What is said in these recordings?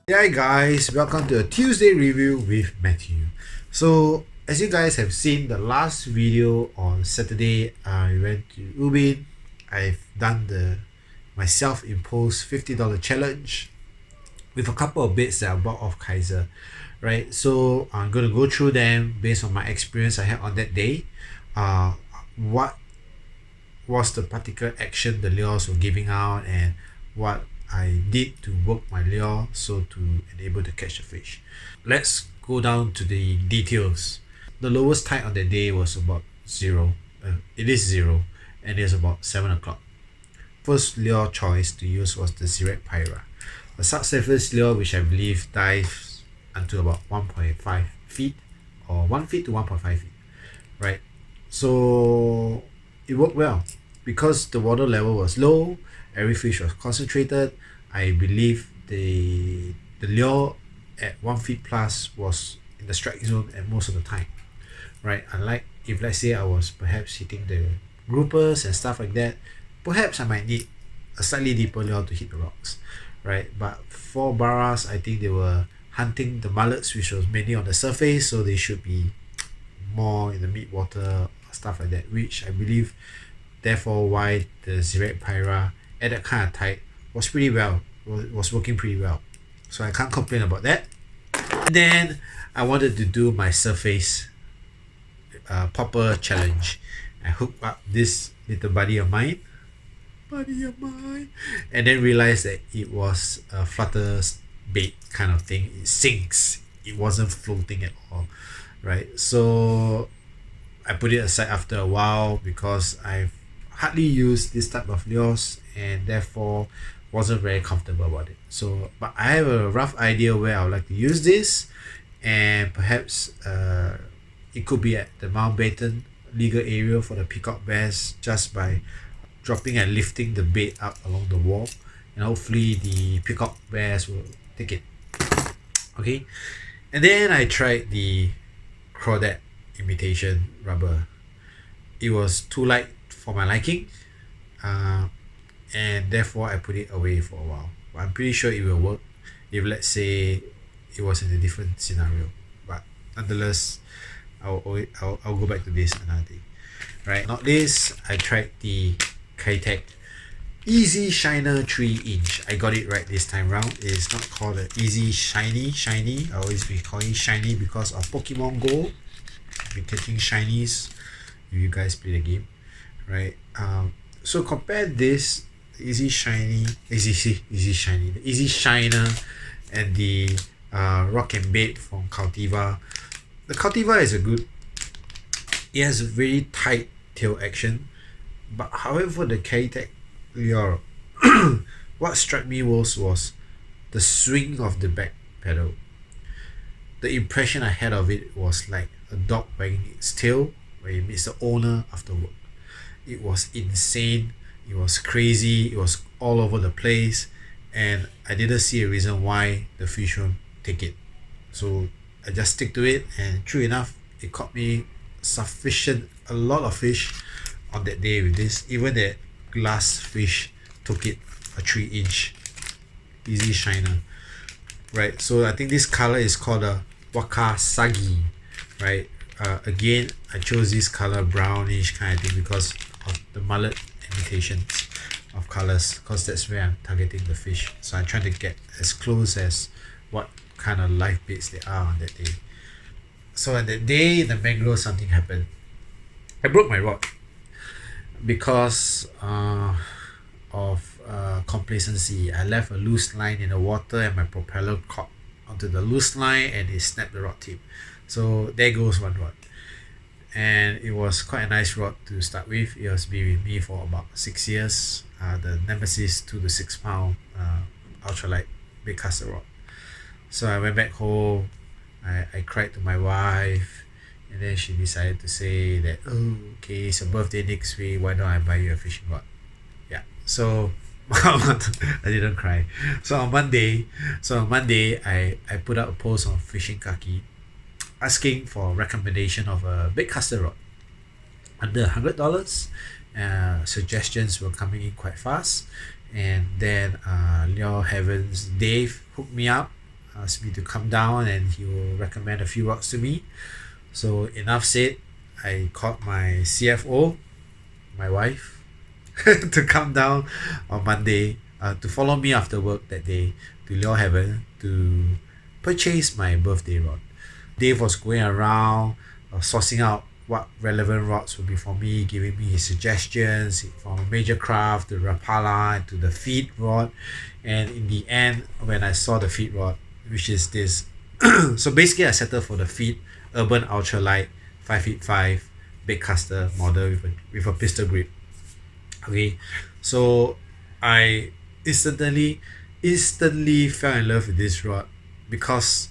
Hi guys, welcome to a Tuesday review with Matthew. So as you guys have seen the last video on Saturday, I went to Ubin. I've done my self-imposed $50 challenge with a couple of bits that I bought off Kaiser, right? So I'm gonna go through them based on my experience I had on that day. What was the particular action the lures were giving out, and what I did to work my lure so to enable to catch the fish. Let's go down to the details. The lowest tide on the day was about zero. It is zero, and it's about 7 o'clock. First lure choice to use was the SGYAKATTACK, a subsurface lure which I believe dives unto about 1.5 feet or 1 feet to 1.5 feet, right? So it worked well because the water level was low, every fish was concentrated. I believe the lure at 1 feet plus was in the strike zone at most of the time, right? Unlike if let's say I was perhaps hitting the groupers and stuff like that, perhaps I might need a slightly deeper lure to hit the rocks, right? But for barras, I think they were hunting the mullets, which was mainly on the surface, so they should be more in the mid water, stuff like that, which I believe therefore why the SGYAKATTACK at that kind of tide was pretty well, was working pretty well. So I can't complain about that. And then I wanted to do my surface popper challenge. I hooked up this little buddy of mine, and then realized that it was a flutter bait kind of thing. It sinks. It wasn't floating at all, right? So I put it aside after a while because I've hardly used this type of lures and therefore wasn't very comfortable about it. So, but I have a rough idea where I would like to use this, and perhaps it could be at the Mountbatten legal area for the peacock bass, just by dropping and lifting the bait up along the wall, and hopefully the peacock bass will take it. Okay, and then I tried the crawdad imitation rubber. It was too light for my liking, and therefore I put it away for a while. But I'm pretty sure it will work if let's say it was in a different scenario. But nonetheless, I'll go back to this another day. Right, not this. I tried the SGYAKATTACK Easy Shiner 3-inch. I got it right this time round. It's not called an Easy Shiny. I always be calling shiny because of Pokemon Go. I've been catching shinies if you guys play the game, right? So compare this Easy Shiner, and the Rock and Bait from Cultivar. The Cultivar is it has a very tight tail action, but however the SGYAKATTACK lure, what struck me was the swing of the back pedal. The impression I had of it was like a dog wagging its tail when it meets the owner after work. It was insane, it was crazy, it was all over the place, and I didn't see a reason why the fish won't take it. So I just stick to it, and true enough, it caught me a lot of fish on that day with this. Even that glass fish took it, a 3-inch Easy Shiner, right? So I think this color is called a Wakasagi, right? Again, I chose this color brownish kind of thing because of the mullet imitations of colors, because that's where I'm targeting the fish. So I'm trying to get as close as what kind of live baits they are on that day. So on that day in the mangrove, something happened. I broke my rod because of complacency. I left a loose line in the water and my propeller caught onto the loose line and it snapped the rod tip. So there goes one rod. And it was quite a nice rod to start with. It has been with me for about 6 years. The Nemesis 2 to 6 pound ultralight big caster rod. So I went back home. I cried to my wife, and then she decided to say that, oh, okay, it's your birthday next week, why don't I buy you a fishing rod? Yeah, so I didn't cry. So on Monday, I put up a post on Fishing Kaki asking for a recommendation of a big caster rod under $100. Suggestions were coming in quite fast, and then Leo Heavens Dave hooked me up asked me to come down and he will recommend a few rods to me. So enough said, I called my CFO, my wife, to come down on Monday to follow me after work that day to Leo Heaven to purchase my birthday rod. Dave was going around sourcing out what relevant rods would be for me, giving me his suggestions from Major Craft to Rapala to the feed rod. And in the end, when I saw the feed rod, which is this, so basically I settled for the feed Urban Ultralight 5 feet 5 big caster model with a pistol grip. Okay, so I instantly fell in love with this rod because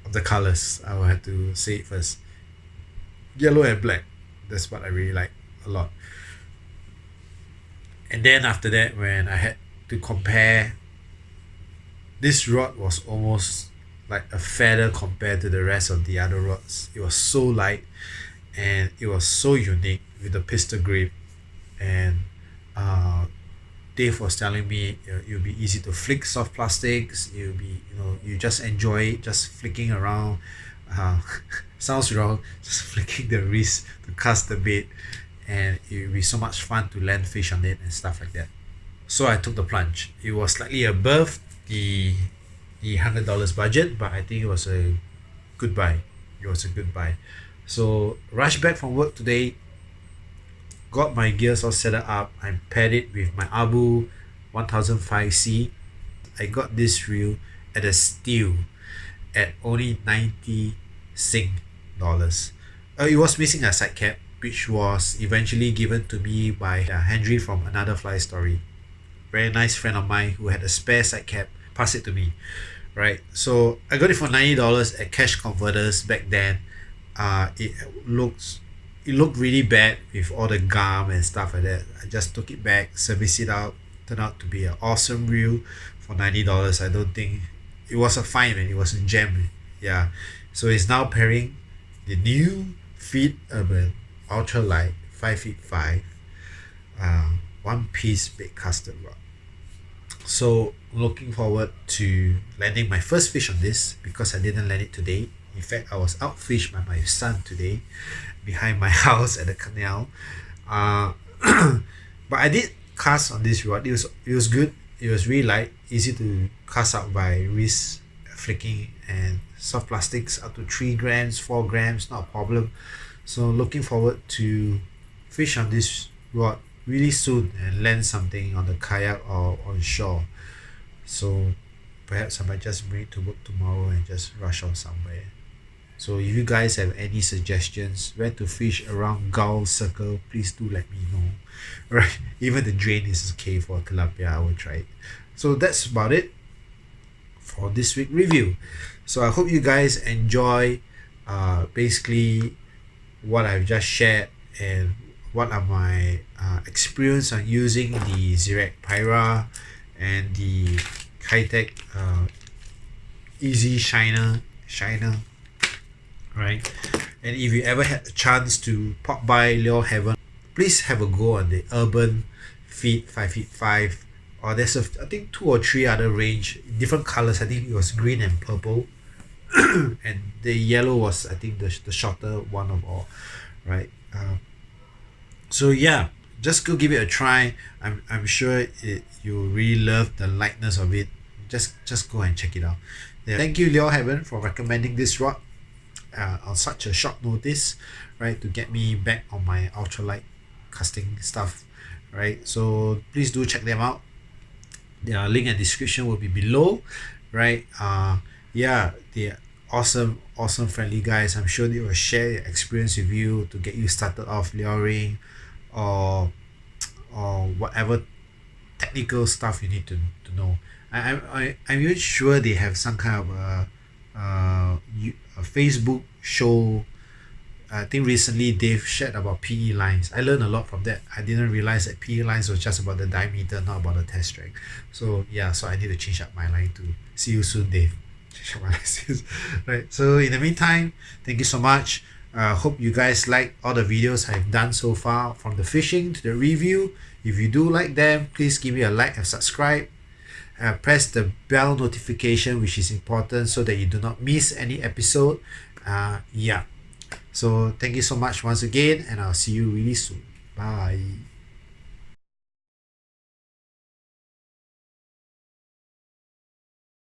of the colors. I will have to say it first. Yellow and black, that's what I really like a lot. And then after that, when I had to compare, this rod was almost like a feather compared to the rest of the other rods. It was so light and it was so unique with the pistol grip. And Dave was telling me it'll be easy to flick soft plastics. It'll be, you just enjoy it, just flicking around. Sounds wrong, just flicking the wrist to cast the bait, and it will be so much fun to land fish on it and stuff like that. So I took the plunge. It was slightly above the $100 budget, but I think it was a good buy. So rushed back from work today, got my gears all set up. I paired it with my Abu 1005C. I got this reel at a steal at only 90 Sing dollars. It was missing a side cap, which was eventually given to me by Henry from Another Fly Story. Very nice friend of mine who had a spare side cap, passed it to me. Right, so I got it for $90 at Cash Converters back then. It looked really bad with all the gum and stuff like that. I just took it back, serviced it out, turned out to be an awesome reel for $90. I don't think it was a fine, man. It was a gem. Yeah. So it's now pairing the new Feed Urban Ultralight 5 feet 5 one piece bait caster rod. So looking forward to landing my first fish on this because I didn't land it today. In fact, I was outfished by my son today behind my house at the canal. But I did cast on this rod. It was good. It was really light, easy to cast out by wrist flicking, and soft plastics up to 3 grams, 4 grams, not a problem. So looking forward to fish on this rod really soon and land something on the kayak or on shore. So perhaps I might just bring it to work tomorrow and just rush on somewhere. So if you guys have any suggestions where to fish around Gull Circle, please do let me know. Right, even the drain is okay for tilapia. I will try it. So that's about it for this week review. So I hope you guys enjoy basically what I've just shared and what are my experience on using the Zirac Pyra and the Kaiser Easy Shiner, right? And if you ever had a chance to pop by Leo Heaven, please have a go on the Urban Feed 5 feet 5, or there's I think 2 or 3 other range, different colors. I think it was green and purple and the yellow was, I think, the shorter one of all, right? So yeah, just go give it a try. I'm sure you really love the lightness of it. Just go and check it out. Yeah. Thank you, Leo Heaven, for recommending this rod on such a short notice, right, to get me back on my ultralight casting stuff, right? So please do check them out. Their link and description will be below, right? Yeah, they're awesome friendly guys. I'm sure they will share their experience with you to get you started off luring or whatever technical stuff you need to know. I'm even sure they have some kind of a Facebook show. I think recently they've shared about PE lines. I learned a lot from that. I didn't realize that PE lines was just about the diameter, not about the test strength. So yeah, so I need to change up my line too. See you soon, Dave. Change up my lines. Right. So in the meantime, thank you so much. Hope you guys like all the videos I've done so far, from the fishing to the review. If you do like them, please give me a like and subscribe. press the bell notification, which is important, so that you do not miss any episode. Yeah. So thank you so much once again, and I'll see you really soon. Bye.